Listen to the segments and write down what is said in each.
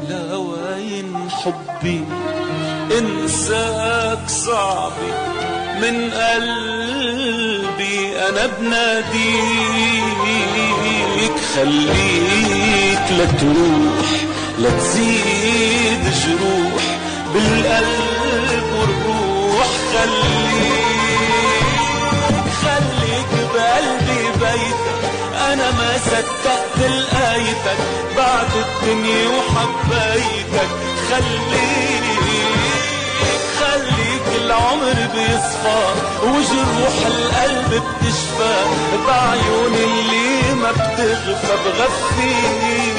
لا وين حبي انساك صعبي، من قلبي انا بناديك. خليك لا تروح لا تزيد جروح بالقلب والروح. خليك بقلبي بيتك، انا ما صدقت لقيتك بعد الدنيا وحبيتك. خليك العمر بيصفى وجروح القلب بتشفى بعيون اللي ما بتغفى بغفيك.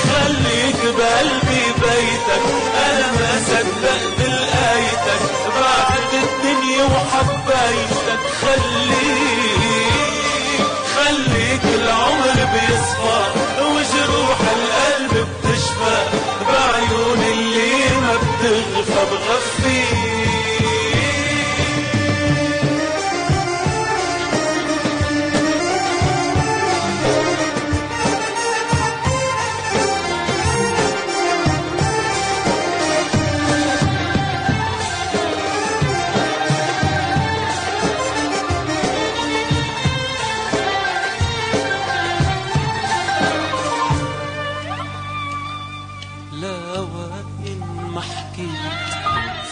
خليك بقلبي بيتك، انا ما صدقت لقيتك بعد الدنيا وحبيتك. خليك العمر بيصفى وجروح القلب بتشفى بعيون اللي ما بتغفى بغفيك.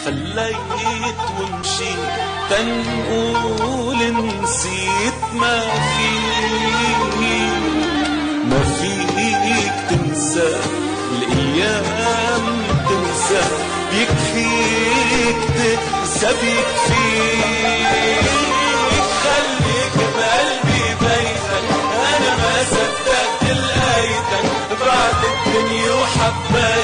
فليت ومشيت تنقول نسيت ما فيك تنسى الأيام تنسى، يكفيك تنسى بيكفيك. خليك بقلبي بيتك، أنا ما صدقت لقيتك بعد الدنيا وحبيتك.